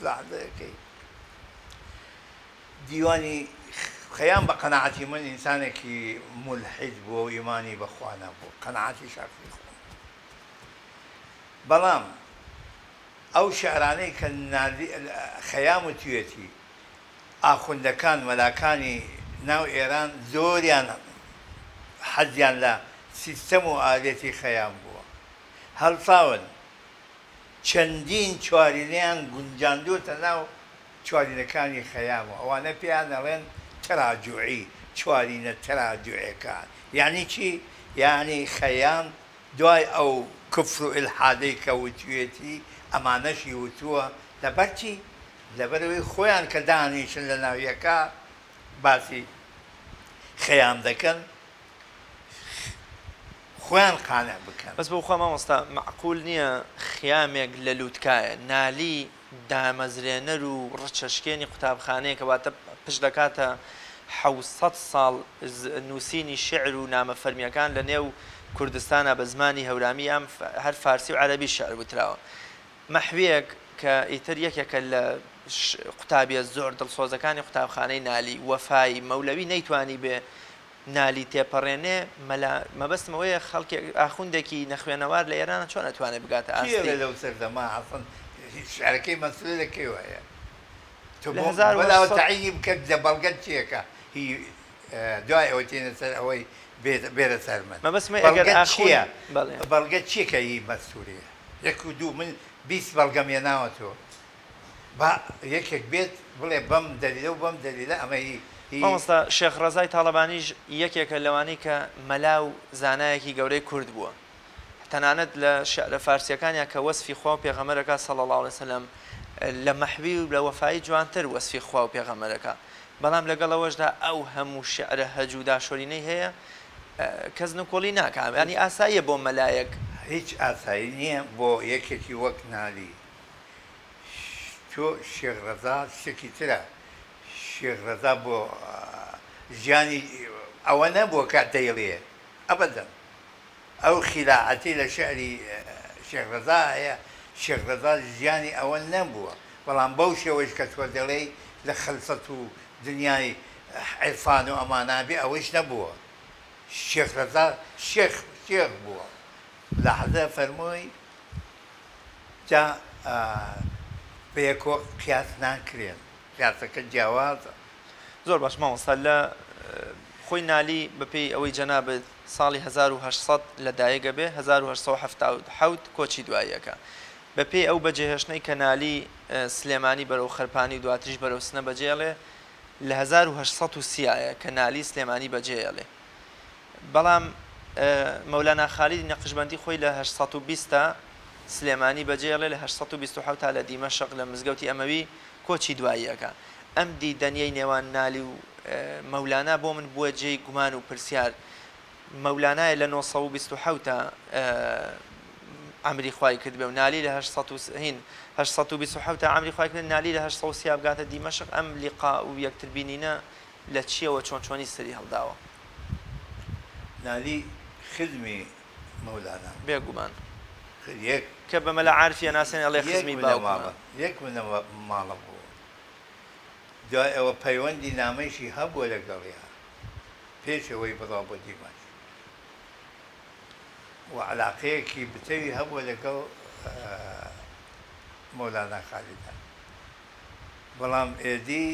لەحظەیەکەی دیوانی خەیام بە قەناعەتی من ئینسانێکی مولحید بووە و ئیمانی بەخوا نەبوو قەناعەتی شەخسی خۆم بەڵام ئەو شعرانەی کە خەیام و توێتی ئاخوندەکان مەلاکانی ناو ئێران زۆریان حەزیان لە سیستەم و ئالێتی خەیام بووە هەڵساون چەندین چوارینەیان گونجاندوتە ناو چوارینەکانی خەیامەوە ئەوانە پێیان دەڵێن تەراجوعی چوارینە تەراجوعەکان یعنی چی؟ یعنی خەیام دوای ئەو کفر و ئیلحادەی کە وتوێتی ئەمانەشی وتووە لەبەرچی لەبەرەوەی خۆیان کە دانیشن لە ناویەکە باسی خەیام دەکەن خۆیان قانع بکەن بەس بۆ خۆ مامۆستا معقول نییە خیامێک لە لووتکایە نالی دامەزرێنەر و ڕچەشکێنی قوتابخانەیە کە واتە پشت دەکاتە 700 ساڵ نووسینی شعر و نامە فەرمیەکان لە نێو کوردستانە بە زمانی هەورامی یان هەر فارسی و عەرەبی شعر وتراوە مەحویەک کە ئیتر یەکێکە لە قوتابیە زۆر دڵسۆزەکانی قوتابخانەی نالی وەفای مەولەوی نەیتوانی بێ نالی تێپەڕێنێ مەبەستمەوەیە خەڵکی ئاخوندێکی نەخوێنەوار لە ئێرانە چۆن ئەتوانێت بگاتە ئاستی لەو سەردەما حەسەن شعرەکەی مەسئول لەکەوایە تۆ تەعیین بکەت لە بەڵگەت چیەکە هی دوای ئەوە تێنە سەر ئەوەی بێرە سەر من مەبەستمە ئەگەر چییە بەڵگەت چیەکە هی مەسئولیە یەک و دوو من 20 بەڵگەم هێناوە تۆ با یەکێک بێت بڵێ بەم دەلیلە و بەم دەلیلە ئەمە هی مامۆستا شێخ ڕەزای تاڵەبانیش یەکێکە لەوانەی کە مەلا و زانایەکی گەورەی کورد بووە تەنانەت لە شعرە فارسیەکانیان کە وەسفی خوا و پێغەمبەرەکە صلی الله علیه وسلم لە مەحوی و لە وەفایی جوانتر وەسفی خوا و پێغەمبەرەکە بەڵام لەگەڵەوەشدا ئەو هەموو شعرە هەجو و داشۆرینەی هەیە کەس نکۆڵی ناکات ینی ئاساییە بۆ مەلایەک هیچ ئاسایی نییە بۆ یەکێکی وەک نالی تۆ شێخ ڕەزا شتێکی ترە شێخ ڕەزا بۆ ژیانی ئەوە نەبووە کە دەیڵێ ئەبەدەن ئەو خیلاعەتی لە شعری شێخ ڕەزا هەیە شێخ ڕەزا ژیانی ئەوە نەبووە بەڵام بەو شێوەش کە تۆ دەڵێی لە خەلسەت و دنیای عیرفان و ئەمانابێ ئەوەش نەبووە شێخ ڕەزا شێخ بووە لەحظە فەرمووی جا بەیەکۆ قیاس ناکرێن قیاسەکە جیاوازە زۆر باش مامۆستا لە خۆی نالی بەپێی ئەوەی جەنابەت ساڵی 1800 لەدایکە بێ 1877 کۆچی دواییەکە بەپێی ئەو بەجێهێشتنەی کە نالی سلێمانی بەرەو خەرپانی دواتریش بەرەو سنە بەجێڵێ لە 1830 کە نالی سلێمانی بەجێڵێ بەڵام مەولانا خالیدی نەقشبەندی خۆی لە 820 سلێمانی بەجێڵێ لە 827 تا لە دیمەشق لە مزگەوتی ئەمەوی کۆچی دواییەکە ئەم دیدەنیەی نێوان نالی و مەولانا بۆ من بووە جێی گومان و پرسیار مەولانایە لە 927 عمری خوای کرد بێ و نالی لە 827 عمری خوای کرد نالی لە 830 بگاتە دیمەشق ئەم لیقا و یەکتربینینە لە چیەوە چۆنی سەری هەڵداوە نالی خدمی مەولانا بێگومان یەک کە بەمە لە عارفیە ناسێن ئەڵێ خزمی باوکمە یەک منە ماڵە بوو دوای ئەوە پەیوەندی نامەیشی هەبووە لەگەڵیا پێشەوەی بڕا بۆ دیمەشق و علاقەیەکی بتەوی هەبووە لەگەڵ مەولانا خالیدە بەڵام ئێدی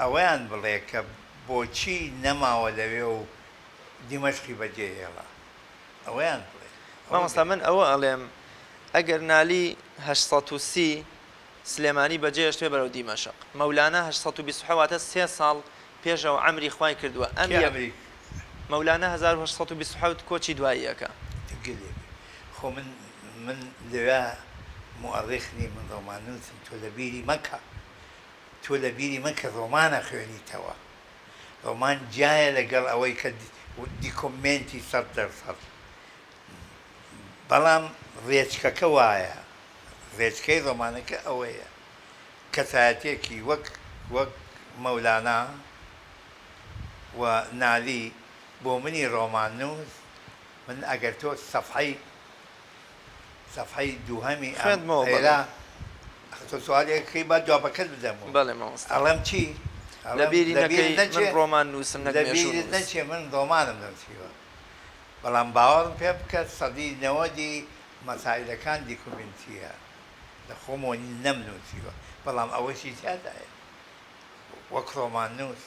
ئەوەیان بڵێ کە بۆچی نەماوە لەوێ و دیمەشقی بەجێهێڵا ئەوەیان بڵێ مامۆستا من ئەوە ئەڵێم ئەگەر نالی 830 سلێمانی بەجێهێشتوێ بەرەو دیمەشق مەولانا 827 3 ساڵ پێشەوە عەمری خوای کردووە ئەم مەولانا 1827 کۆچی دواییەکە خۆ من لەوێ مؤرخنی من ڕۆماننووسم تۆ لە بیری مەکە تۆ لە بیری مەکە ڕۆمانە خوێنیتەوە ڕۆمان جایە لەگەڵ ئەوەی کە دیکۆمنتی 100% بەڵام ڕێچکەکە وایە ڕێچکەی ڕۆمانەکە ئەوەیە کەسایەتێکی وەک مەولانا و نالی بۆ منی ڕۆماننووس من ئەگەر تۆ سەفحەی دووهەمی خوێندمەوە، بەڵێ. ئێرا تۆ سوالێکی با جوابەکەت بدەمەوە. بەڵێ مامۆستا. ئەڵێم چی؟ لەبیری نەکەی من ڕۆمان نووسم نەک مێشوو لەبیرت نووس. نەچێ من ڕۆمانم نووسیوە. بەڵام باوەڕم پێ بکات سەدی نەوەدی مەسایلەکان دیکومنتیە لە خۆمەوە نەمنووسیوە، بەڵام ئەوەشی تیادایە وەک ڕۆمان نووس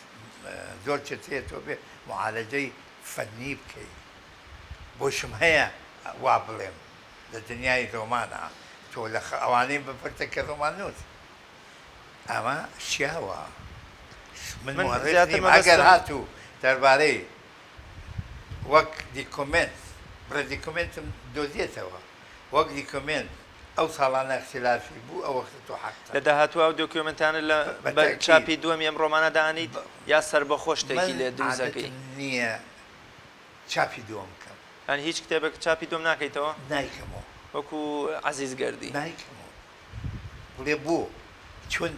زۆر چێت تۆ بێ معالەجەی فەنی بکەیت. بۆشم هەیە وا بڵێم لە دنیای ڕۆمانە تۆ لە ئەوانەی بپرتەکە ڕۆمان نووس ئەمە شیاوە. من ئەگەر هاتوو دەربارەی وەک دیکۆمنت بڕە دیکۆمنتم دۆزیێتەوە وەک دیکۆمنت ئەو ساڵانە اختلافی بوو ئەو وەختە تۆ حەقتە. لە داهاتوە ئەو دۆکیومنتانە لە چاپی دووەمی ئەم ڕۆمانە دانیت یا سربەخۆ شتێکی لێ دروستەکەی؟ نییە چاپی دووەم بکەم. هەن هیچ کتێبێک چاپی دوم ناکەیتەوە؟ نایکەمەوە. وەکو عەزیز گەردی نایکەمەوە. بڵێ بۆ چون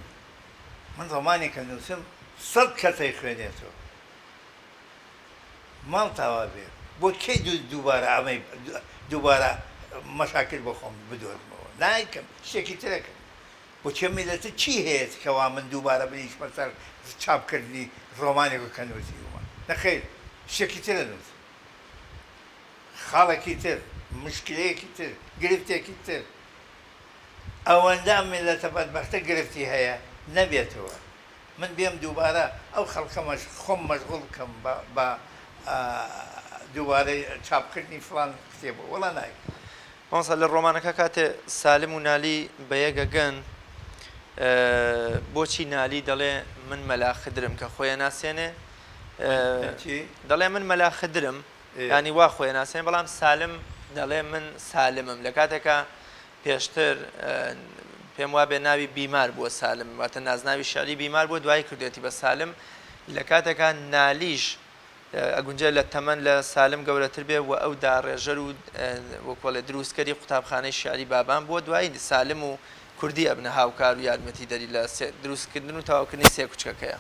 من ڕۆمانێکە نووسم 100 کەسەی خوێنێتەوە ماڵتاوا بێ بۆ کەی دووبارە ئەمەی دووبارە مەشاکل بۆ خۆم بدۆزمەوە نایکەم شتێکی ترەکەم. بۆ چێ میلەتە چی هەیە کەوا من دووبارە بریشمە سەر چاپکردنی ڕۆمانێک کە نووسیوە نەخێر شتێکی ترە نووس خاڵێکی تر مشکلەیەکی تر گرفتێکی تر ئەوەندە میلەتە بەدبەختە گرفتی هەیە نەبێتەوە. من بێم دووبارە ئەو خەڵکەمەش خۆم مەشغوڵ بکەم بە دووبارەی چاپکردنی فڵان کتێبە وەڵا نای. مامۆستا لە ڕۆمانەکە کاتێ سالم و نالی بەیەکەگەن بۆچی نالی دەڵێ من مەلا خدرم کە خۆیان ناسێنێ دەڵێ من مەلا خدرم ینی وا خۆیان ناسێن بەڵام سالم دەڵێ من سالمم لە کاتێکە پێشتر پێم وا بێ ناوی بیمار بووە سالم واتە نازناوی شعری بیمار بووە دوای کردێتی بە سالم لە کاتێکە نالیش ئەگونجە لە تەمەەن لە سالم گەورەتر بێ و ئەو داڕێژەر و وەکۆڵێ دروستکەری قوتابخانەی شعری بابان بووە دوای سالم و کوردی ئەبنە هاوکار و یارمەتی دەری لە دروستکردن و تاواکردنی سێ کوچەکەیە.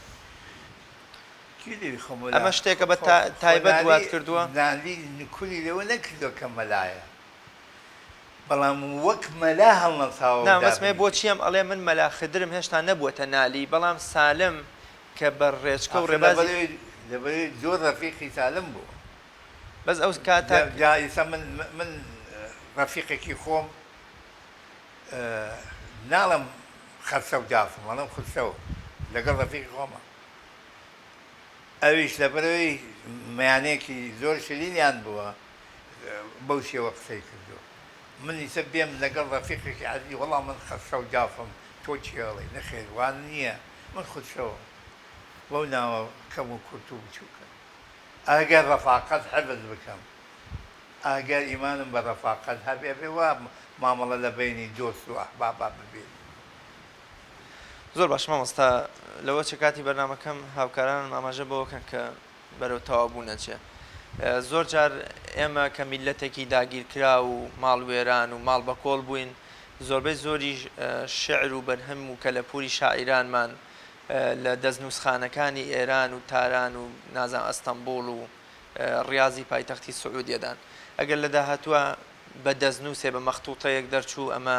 ئەمە شتێکە بە تایبەت وات کردووە نالی نکولی لەوە نەکردو کە مەلایە بەڵام وەک مەلا هەڵنەساوە نامەسمێ بۆچی ئەم ئەڵێ من مەلا خدرم هێشتا نەبووەتە نالی بەڵام سالم کە بە ڕێچکە و ڕێبازی دەبێت زۆر ڕەفیقی سالم بوو بەس ئەو کاتە ئێستا من ڕەفیقێکی خۆم ناڵم خەرسە و جافم وەڵام خودسەوە لەگەڵ ڕەفیقی خۆمە ئەویش لەبەرەوەی مەیانەیەکی زۆر شلینیان بووە بەو شێوە قسەی کردو من ئیسە بێم لەگەڵ ڕەفیقێکی عەزیز وەڵام من خەرسە و جافم تۆ چیڵی نەخێر وان نییە من خودسەوە بەو ناوە کەم و کورت و بچووکە ئەگەر ڕەفاقەت حەفظ بکەم ئەگەر ئیمانم بە ڕەفاقەت هەبێ بێ وا مامەڵە لە بینی دۆست و ئەحبابا ببێت. زۆر باش مامۆستا لەوە چ کاتی بەرنامەکەم هاوکارانم ئاماژە بەوەکەن کە بەرەو تەواوبوو نەچێ. زۆر جار ئێمە کە میلەتێکی داگیرکرا و ماڵوێران و ماڵ بەکۆڵ بووین زۆربەی زۆری شعر و بەرهەم و کەلەپوری شاعیرانمان لە دەستنووسخانەکانی ئێران و تاران و نازان ئەستەمبوڵ و ڕیاضی پایتەختی سعودیەدان ئەگەر لە داهاتووە بە دەستنووسێ بە مەختوتەیەک دەرچوو ئەمە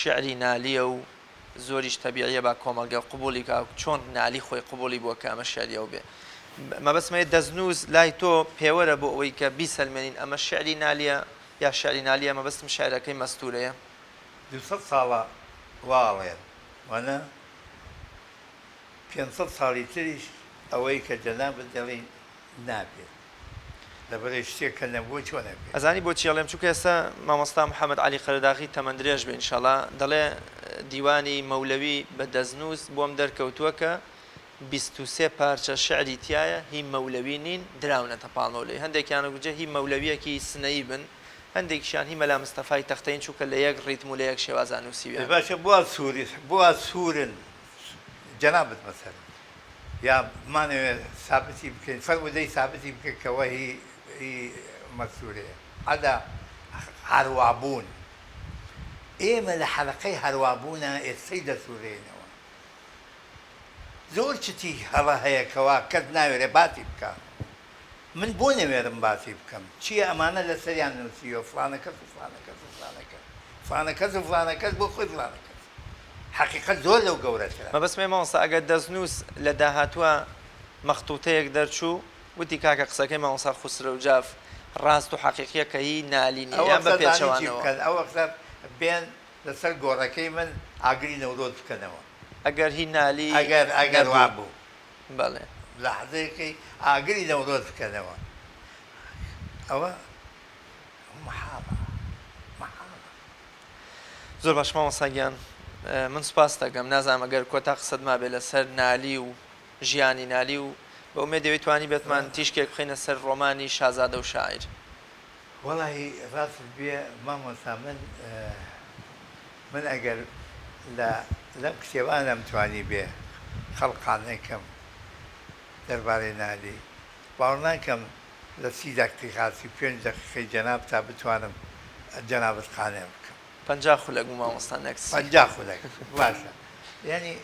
شعری نالیە و زۆریش تەبیعیە با کۆمەلگە قبولی کا چۆن نالی خۆی قبولی بووە کە ئەمە شعریە و بێ مەبەستمەیە دەستنووس لای تۆ پێوەرە بۆ ئەوەی کە بیسەلمێنین ئەمە شعری نالیە یا شعری نالیە مەبەستم شاعرەکەی مەستورەیە 200 ساڵە واڵێن وانە 500 ساڵی تریش ئەوەی کە جەنابەت دەڵێ نابێت لەبەرەی شتێککە نەبووە چۆن نەبێت. ئەزانی بۆچی ئەڵێم چووکە ئێستا مامۆستا محەممەد عەلی قەرداغی تەمەەن درێژ بێ ئینشاڵڵا دەڵێ دیوانی مەولەوی بە دەستنووس بۆم دەرکەوتووە کە 23 پارچە شعری تایە هی مەولەوی نین دراونەتە پاڵمەولەی هەندێکیانە گوجە هی مەولەویەکی سنەی بن هەندێکیشان هی مەلا مستەفای تەختەین چووکە لە یەک ڕیتم و لە یەک شێوازان نووسیوە. باشە بۆ سوورن جەنابەت مەسەر یا مانەوێت سابتی بکەین فەرمودەی سابتی بکە کەەوە هی مەسوورەیە ئەدا هەروابوون ئێمە لە حەلقەی هەروابوونە ئێستەی دەسوورێنەوە زۆر چتی هەڵە هەیە کەوا کەس ناوێرێ باتی بکە من بۆ نەوێرم باسی بکەم چییە ئەمانە لە سەریان نووسیوە فلانە کەس و فلانە کەس و فلانە کەس فلانە کەس و فلانە کەس بۆ خۆی فلانە کەس حقیقەت زۆر لەو گەورەترە مەبەستمێ مامۆستا ئەگەر دەستنووس لە داهاتووە مەختوتەیەک دەرچوو وتی کاکە قسەکەی مامۆستا خوسرەوجاف ڕاست و حەقیقیە کە هی نالینی یان بە پێچەوانەوە ئەو قسە بێن لەسەر گۆڕەکەی من ئاگری نەورۆز بکەنەوە ئەگەر هی نالی ئەگەر وا بوو بەڵێ لە حەزەیەکەی ئاگری نەورۆز بکەنەوە ئەوە محاڵە زۆر باش مامۆستا گیان من سوپاس دەکەم نازانم ئەگەر کۆتا قسەت ما بێ لەسەر نالی و ژیانی نالی و بە ئومێد دەوێت توانی بێتمان تیشکێک بخینە سەر ڕۆمانی شازادە و شاعیر وەڵی ڕاست بێ مامۆستا من ئەگەر لەم کتێبانە توانی بێ خەڵقانێکم دەربارەی نالی باوەڕ ناکەم لە 30 دەقیقاتی 5 دەقیقەی جەناب تا بتوانم جەنابەت قانێ بکەم 50 خولەک بوو مامۆستا نەکس 50 خولەک باشە یعنی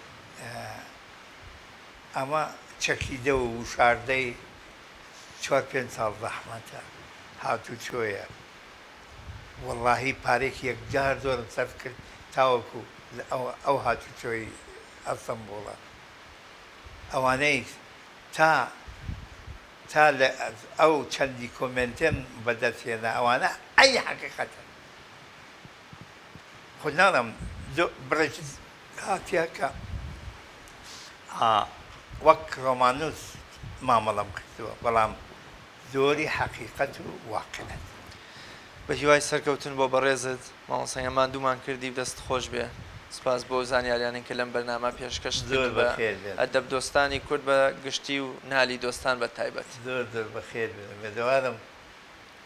ئەمە چەکیدە و وشاردەی 4-5 ساڵ زەحمەتە هاتوو چۆیە وەڵڵاهی پارێکی یەکجار زۆرم سەرف کرد تاوەکو ئەو هاتوو چۆی ئەستەمبوڵە ئەوانەی تا لە ئەو چەندی کۆمنتێن بەدەستێنە ئەوانە ئەی حەقیقەتە خۆ ناڵم بڕێک هاتیەکە وەک ڕۆمانوس مامەڵەم کردووە بەڵام زۆری حەقیقەت و واقعەت بە هیوای سەرکەوتن بۆ بەڕێزت مامۆستا ئەمان دوومان کردی دەست خۆش بێ سپاس بۆ زانیاریانێک کە لەم بەرنامە پێشکەش بە ئەدەب دۆستانی کورد بە گشتی و نالی دۆستان بە تایبەت زۆر بەخێر بێ دەوارم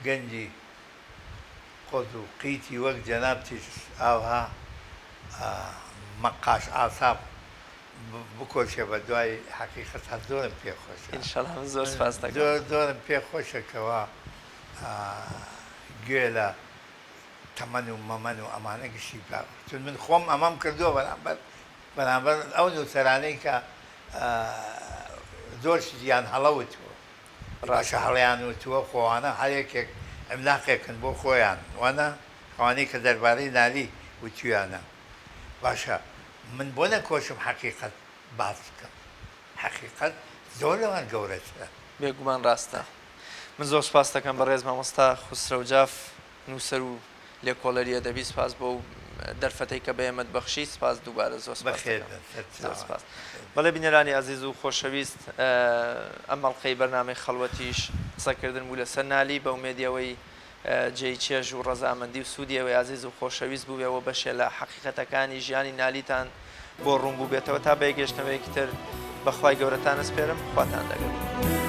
گەنجی قۆز و قیتی وەک جەناب تیش ئاوها مەقاش ئاساب بکۆشە بە دوای حەقیقەت هەر زۆرم پێخۆشە ئینشەڵا زۆر سپاس دەکەم زۆرم پێخۆشەکەوە گوێ لە تەمەن و مەمەن و ئەمانە گشتی چون من خۆم ئەمام کردووە بەرامبەر ئەو نووسەرانەی کە زۆر شتیان هەڵەوتووە ڕاشە هەڵیان وتووە خۆوانە هەرێکێک ئەملاقێکن بۆ خۆیان وانە ئەوانەی کە دەربارەی نالی وتویانە باشە من بۆ نەکۆشم حەقیقەت باس بکەم حەقیقەت زۆر لەوان گەورەترە بێگومان ڕاستە من زۆر سپاس دەکەم بە ڕێز مامۆستا خوسرەوجاف نووسەر و لێکۆڵەری ئەدەبی سپاس بۆ دەرفەتەی کە بەێمەت بەخشی سپاس دووبارە زۆر سپاس بەڵێ بینەرانی عەزیز و خۆشەویست ئەم مەڵقەی بەرنامەی خەڵوەتیش قسەکردن بوو لەسەر نالی بە ئومێدیەوەی جێی چێژ و ڕەزامەندی و سوودیەوەی عەزیز و خۆشەویست بووبێەوە بەشێ لە حەقیقەتەکانی ژیانی نالیتان بۆ ڕوون بوو بێتەوە تا بەیەگەشتنەوەیەکی تر بەخوای گەورەتان ئەسپێرم خواتان دەگەم.